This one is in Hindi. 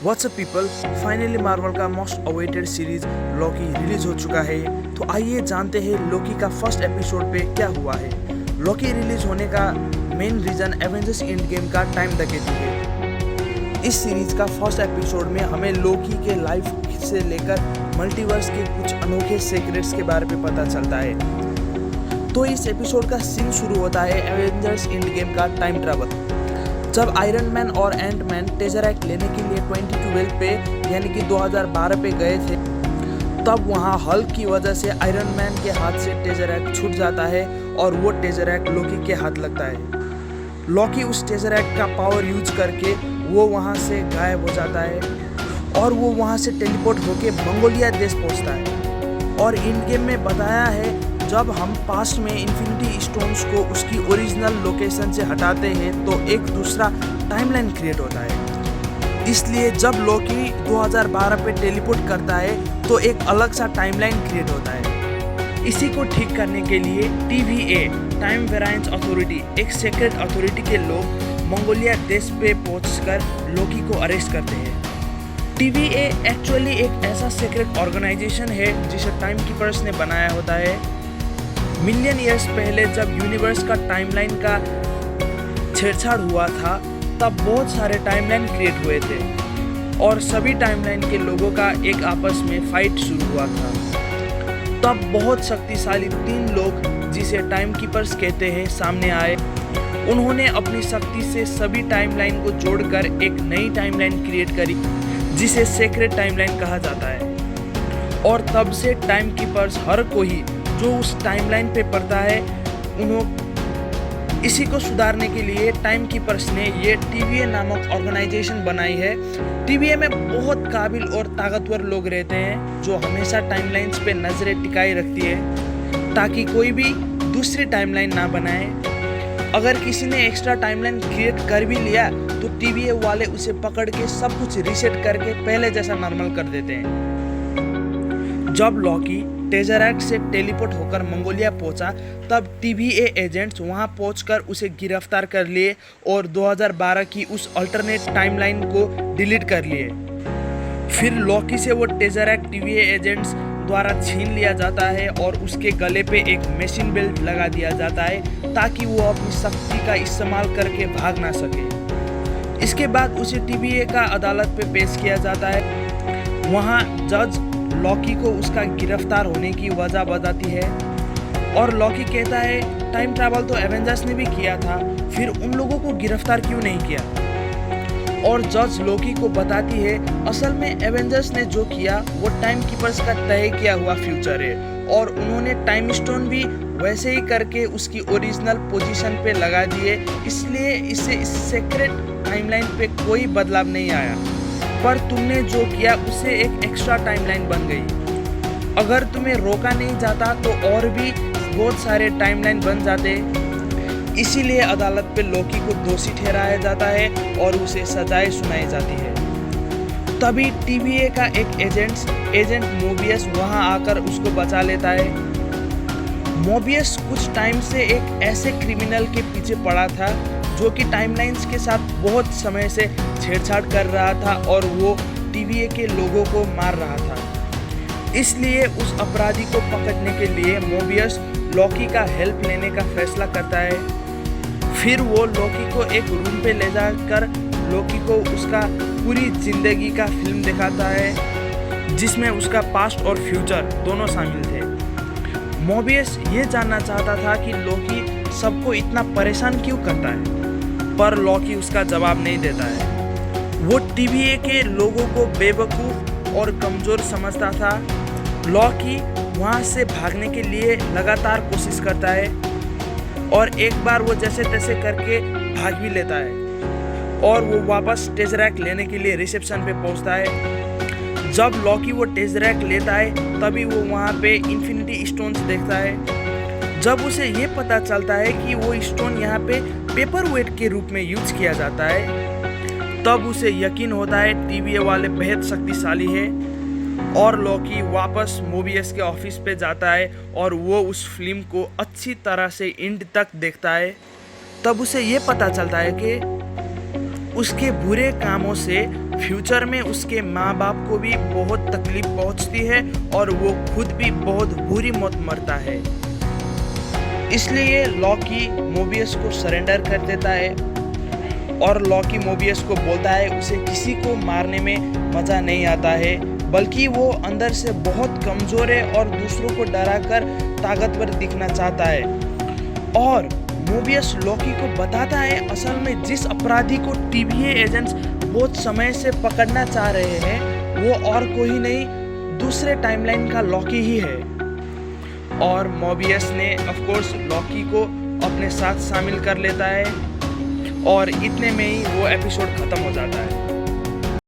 व्हाट्सअप पीपल, फाइनली मार्वल का most awaited series Loki release हो चुका है। तो आइए जानते हैं लॉकी का फर्स्ट एपिसोड पे क्या हुआ है। लॉकी रिलीज होने का main reason Avengers Endgame का टाइम डकैती है। इस सीरीज का फर्स्ट एपिसोड में हमें लॉकी के लाइफ से लेकर मल्टीवर्स के कुछ अनोखे सीक्रेट्स के बारे में पता चलता है। तो इस एपिसोड का सीन शुरू होता है एवेंजर्स एंड गेम का टाइम ट्रैवल। जब आयरन मैन और एंट मैन टेजरैक्ट लेने के लिए 2012 पे यानी कि 2012 पे गए थे, तब वहाँ हल्क की वजह से आयरन मैन के हाथ से टेजरैक्ट छूट जाता है और वो टेजरैक्ट लॉकी के हाथ लगता है। लॉकी उस टेजरैक्ट का पावर यूज करके वो वहाँ से गायब हो जाता है और वो वहाँ से टेलीपोर्ट होके मंगोलिया देश पहुँचता है। और इन गेम में बताया है जब हम पास्ट में इन्फिनिटी स्टोन्स को उसकी ओरिजिनल लोकेशन से हटाते हैं तो एक दूसरा टाइमलाइन क्रिएट होता है। इसलिए जब लॉकी 2012 पे टेलीपोर्ट करता है तो एक अलग सा टाइमलाइन क्रिएट होता है। इसी को ठीक करने के लिए TVA टाइम वेरिएंस अथॉरिटी, एक सीक्रेट अथॉरिटी के लोग मंगोलिया देश पे पहुंचकर लॉकी को अरेस्ट करते हैं। TVA एक्चुअली एक ऐसा सीक्रेट ऑर्गेनाइजेशन है जिसे टाइम कीपर्स ने बनाया होता है। मिलियन ईयर्स पहले जब यूनिवर्स का टाइमलाइन का छेड़छाड़ हुआ था तब बहुत सारे टाइमलाइन क्रिएट हुए थे और सभी टाइमलाइन के लोगों का एक आपस में फाइट शुरू हुआ था। तब बहुत शक्तिशाली 3 लोग जिसे टाइम कीपर्स कहते हैं सामने आए। उन्होंने अपनी शक्ति से सभी टाइमलाइन को जोड़कर एक नई टाइमलाइन क्रिएट करी जिसे सीक्रेट टाइमलाइन कहा जाता है। और तब से टाइम कीपर्स हर कोई जो उस टाइमलाइन पे पड़ता है इसी को सुधारने के लिए टाइम कीपर्स ने ये TVA नामक ऑर्गेनाइजेशन बनाई है। TVA में बहुत काबिल और ताकतवर लोग रहते हैं जो हमेशा टाइमलाइंस पे नजरें टिकाई रखती है ताकि कोई भी दूसरी टाइमलाइन ना बनाए। अगर किसी ने एक्स्ट्रा टाइमलाइन क्रिएट कर भी लिया तो TVA वाले उसे पकड़ के सब कुछ रीसेट करके पहले जैसा नॉर्मल कर देते हैं। जब लॉकी टेजरैक्ट से टेलीपोर्ट होकर मंगोलिया पहुंचा तब TVA एजेंट्स वहां पहुंचकर उसे गिरफ्तार कर लिए और 2012 की उस अल्टरनेट टाइमलाइन को डिलीट कर लिए। फिर लॉकी से वो टेजरैक्ट TVA एजेंट्स द्वारा छीन लिया जाता है और उसके गले पे एक मशीन बेल्ट लगा दिया जाता है ताकि वो अपनी शक्ति का इस्तेमाल करके भाग ना सके। इसके बाद उसे TVA का अदालत पे पेश किया जाता है। वहाँ जज लॉकी को उसका गिरफ्तार होने की वजह बताती है और लॉकी कहता है टाइम ट्रैवल तो एवेंजर्स ने भी किया था, फिर उन लोगों को गिरफ्तार क्यों नहीं किया। और जज लॉकी को बताती है असल में एवेंजर्स ने जो किया वो टाइम कीपर्स का तय किया हुआ फ्यूचर है और उन्होंने टाइम स्टोन भी वैसे ही करके उसकी ओरिजिनल पोजीशन पे लगा दिए, इसलिए इससे इस सीक्रेट टाइमलाइन पे कोई बदलाव नहीं आया। पर तुमने जो किया उससे एक एक्स्ट्रा टाइमलाइन बन गई। अगर तुम्हें रोका नहीं जाता तो और भी बहुत सारे टाइमलाइन बन जाते। इसीलिए अदालत पे लॉकी को दोषी ठहराया जाता है और उसे सजाएं सुनाई जाती है। तभी TVA का एक एजेंट मोबियस वहां आकर उसको बचा लेता है। मोबियस कुछ टाइम से एक ऐसे क्रिमिनल के पीछे पड़ा था जो कि टाइमलाइंस के साथ बहुत समय से छेड़छाड़ कर रहा था और वो TVA के लोगों को मार रहा था। इसलिए उस अपराधी को पकड़ने के लिए मोबियस लॉकी का हेल्प लेने का फैसला करता है। फिर वो लॉकी को एक रूम पे ले जाकर लॉकी को उसका पूरी जिंदगी का फिल्म दिखाता है जिसमें उसका पास्ट और फ्यूचर दोनों शामिल थे। मोबियस ये जानना चाहता था कि लॉकी सबको इतना परेशान क्यों करता है, पर लॉकी उसका जवाब नहीं देता है। वो TVA के लोगों को बेवकूफ़ और कमज़ोर समझता था। लॉकी वहाँ से भागने के लिए लगातार कोशिश करता है और एक बार वो जैसे तैसे करके भाग भी लेता है और वो वापस टेजरैक्ट लेने के लिए रिसेप्शन पे पहुँचता है। जब लॉकी वो टेजरैक्ट लेता है तभी वो वहाँ पे इन्फिनिटी स्टोन्स देखता है। जब उसे ये पता चलता है कि वो स्टोन यहाँ पे पेपर वेट के रूप में यूज किया जाता है तब उसे यकीन होता है TVA वाले बेहद शक्तिशाली है। और लॉकी वापस मोबियस के ऑफिस पे जाता है और वो उस फिल्म को अच्छी तरह से एंड तक देखता है। तब उसे ये पता चलता है कि उसके बुरे कामों से फ्यूचर में उसके माँ बाप को भी बहुत तकलीफ पहुंचती है और वो खुद भी बहुत बुरी मौत मरता है। इसलिए लॉकी मोबियस को सरेंडर कर देता है और लॉकी मोबियस को बोलता है उसे किसी को मारने में मज़ा नहीं आता है, बल्कि वो अंदर से बहुत कमज़ोर है और दूसरों को डराकर ताकतवर दिखना चाहता है। और मोबियस लॉकी को बताता है असल में जिस अपराधी को TVA एजेंट्स बहुत समय से पकड़ना चाह रहे हैं वो और कोई नहीं, दूसरे टाइमलाइन का लॉकी ही है। और मोबियस ने ऑफ कोर्स लॉकी को अपने साथ शामिल कर लेता है और इतने में ही वो एपिसोड खत्म हो जाता है।